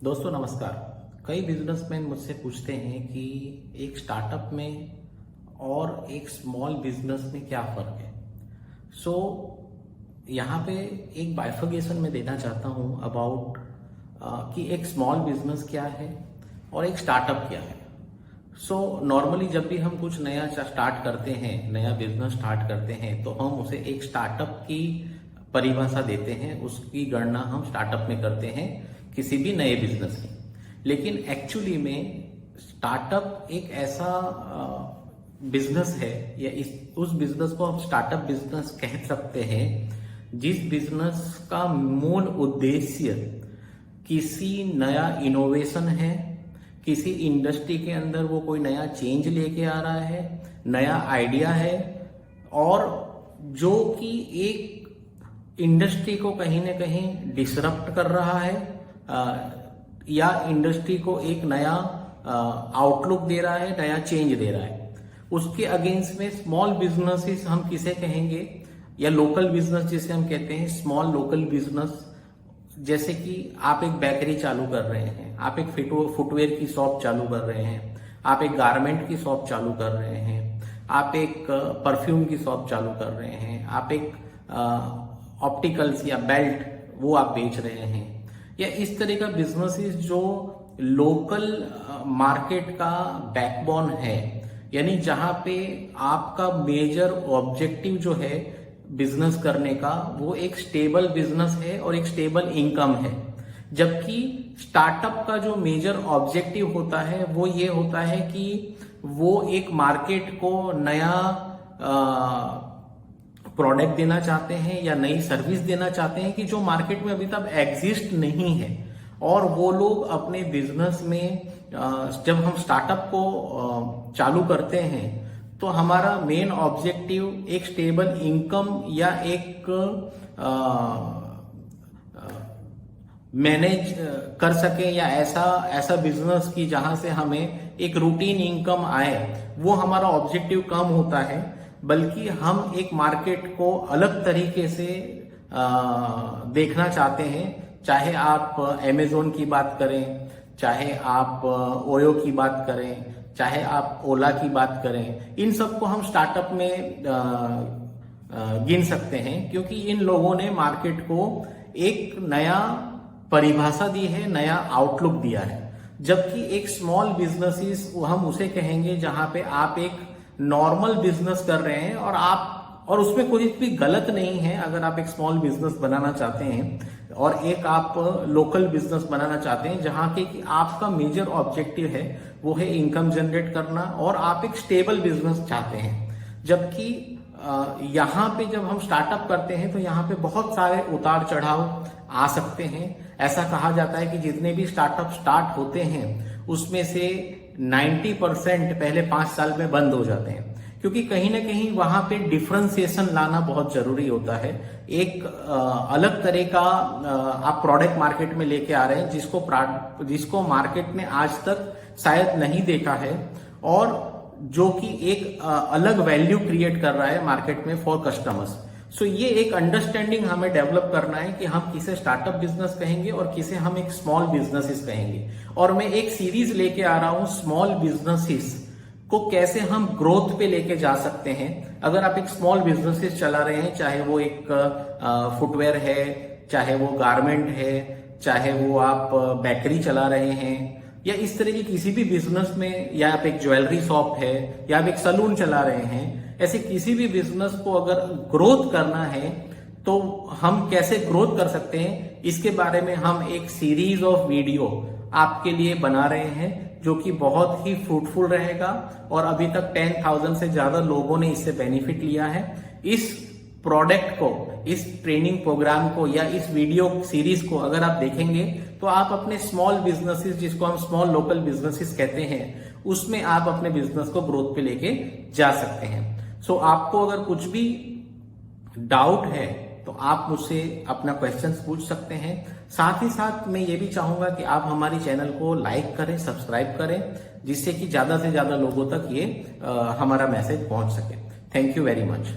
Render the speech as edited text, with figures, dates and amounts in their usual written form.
दोस्तों नमस्कार। कई बिजनेसमैन मुझसे पूछते हैं कि एक स्टार्टअप में और एक स्मॉल बिजनेस में क्या फ़र्क है। यहाँ पे एक बाइफर्गेशन में देना चाहता हूँ अबाउट कि एक स्मॉल बिजनेस क्या है और एक स्टार्टअप क्या है। नॉर्मली जब भी हम कुछ नया स्टार्ट करते हैं, नया बिजनेस स्टार्ट करते हैं, तो हम उसे एक स्टार्टअप की परिभाषा देते हैं, उसकी गणना हम स्टार्टअप में करते हैं किसी भी नए बिजनेस की। लेकिन एक्चुअली में स्टार्टअप एक ऐसा बिजनेस है या उस बिजनेस को हम स्टार्टअप बिजनेस कह सकते हैं जिस बिजनेस का मूल उद्देश्य किसी नया इनोवेशन है, किसी इंडस्ट्री के अंदर वो कोई नया चेंज लेके आ रहा है, नया आइडिया है, और जो कि एक इंडस्ट्री को कहीं ना कहीं डिसरप्ट कर रहा है या इंडस्ट्री को एक नया आउटलुक दे रहा है, नया चेंज दे रहा है। उसके अगेंस्ट में स्मॉल बिजनेसेस हम किसे कहेंगे, या लोकल बिजनेस जिसे हम कहते हैं, स्मॉल लोकल बिजनेस। जैसे कि आप एक बेकरी चालू कर रहे हैं, आप एक फुटवेयर की शॉप चालू कर रहे हैं, आप एक गारमेंट की शॉप चालू कर रहे हैं, आप एक परफ्यूम की शॉप चालू कर रहे हैं, आप एक ऑप्टिकल्स या बेल्ट वो आप बेच रहे हैं, या इस तरह का बिजनेसेस जो लोकल मार्केट का बैकबोन है, यानी जहां पे आपका मेजर ऑब्जेक्टिव जो है बिजनेस करने का वो एक स्टेबल बिजनेस है और एक स्टेबल इनकम है। जबकि स्टार्टअप का जो मेजर ऑब्जेक्टिव होता है वो ये होता है कि वो एक मार्केट को नया प्रोडक्ट देना चाहते हैं या नई सर्विस देना चाहते हैं कि जो मार्केट में अभी तक एग्जिस्ट नहीं है। और वो लोग अपने बिजनेस में जब हम स्टार्टअप को चालू करते हैं तो हमारा मेन ऑब्जेक्टिव एक स्टेबल इनकम या एक मैनेज कर सके, या ऐसा बिजनेस की जहां से हमें एक रूटीन इनकम आए, वो हमारा ऑब्जेक्टिव कम होता है। बल्कि हम एक मार्केट को अलग तरीके से देखना चाहते हैं। चाहे आप अमेजोन की बात करें, चाहे आप ओयो की बात करें, चाहे आप ओला की बात करें, इन सबको हम स्टार्टअप में गिन सकते हैं, क्योंकि इन लोगों ने मार्केट को एक नया परिभाषा दी है, नया आउटलुक दिया है। जबकि एक स्मॉल बिजनेस हम उसे कहेंगे जहां पे आप एक नॉर्मल बिजनेस कर रहे हैं और उसमें कोई भी गलत नहीं है अगर आप एक स्मॉल बिजनेस बनाना चाहते हैं, और एक आप लोकल बिजनेस बनाना चाहते हैं जहां के कि आपका मेजर ऑब्जेक्टिव है वो है इनकम जनरेट करना, और आप एक स्टेबल बिजनेस चाहते हैं। जबकि यहाँ पे जब हम स्टार्टअप करते हैं तो यहाँ पे बहुत सारे उतार चढ़ाव आ सकते हैं। ऐसा कहा जाता है कि जितने भी स्टार्टअप स्टार्ट होते हैं उसमें से 90% पहले 5 साल में बंद हो जाते हैं, क्योंकि कहीं ना कहीं वहां पे डिफरेंशिएशन लाना बहुत जरूरी होता है। एक अलग तरह का आप प्रोडक्ट मार्केट में लेके आ रहे हैं जिसको मार्केट ने आज तक शायद नहीं देखा है, और जो कि एक अलग वैल्यू क्रिएट कर रहा है मार्केट में फॉर कस्टमर्स। ये एक अंडरस्टैंडिंग हमें डेवलप करना है कि हम किसे स्टार्टअप बिजनेस कहेंगे और किसे हम एक स्मॉल बिजनेसेस कहेंगे। और मैं एक सीरीज लेके आ रहा हूं स्मॉल बिजनेसेस को कैसे हम ग्रोथ पे लेके जा सकते हैं। अगर आप एक स्मॉल बिजनेसेस चला रहे हैं, चाहे वो एक फुटवेयर है, चाहे वो गारमेंट है, चाहे वो आप बेकरी चला रहे हैं, या इस तरह की किसी भी बिजनेस में, या आप एक ज्वेलरी शॉप है, या आप एक सलून चला रहे हैं, ऐसे किसी भी बिजनेस को अगर ग्रोथ करना है तो हम कैसे ग्रोथ कर सकते हैं, इसके बारे में हम एक सीरीज ऑफ वीडियो आपके लिए बना रहे हैं, जो कि बहुत ही फ्रूटफुल रहेगा। और अभी तक 10,000 से ज्यादा लोगों ने इससे बेनिफिट लिया है। इस प्रोडक्ट को, इस ट्रेनिंग प्रोग्राम को या इस वीडियो सीरीज को अगर आप देखेंगे तो आप अपने स्मॉल बिजनेसेस, जिसको हम स्मॉल लोकल बिजनेसेस कहते हैं, उसमें आप अपने बिजनेस को ग्रोथ पे लेके जा सकते हैं। आपको अगर कुछ भी डाउट है तो आप मुझसे अपना क्वेश्चंस पूछ सकते हैं। साथ ही साथ मैं ये भी चाहूंगा कि आप हमारी चैनल को लाइक करें, सब्सक्राइब करें, जिससे कि ज्यादा से ज्यादा लोगों तक ये हमारा मैसेज पहुंच सके। Thank you very much.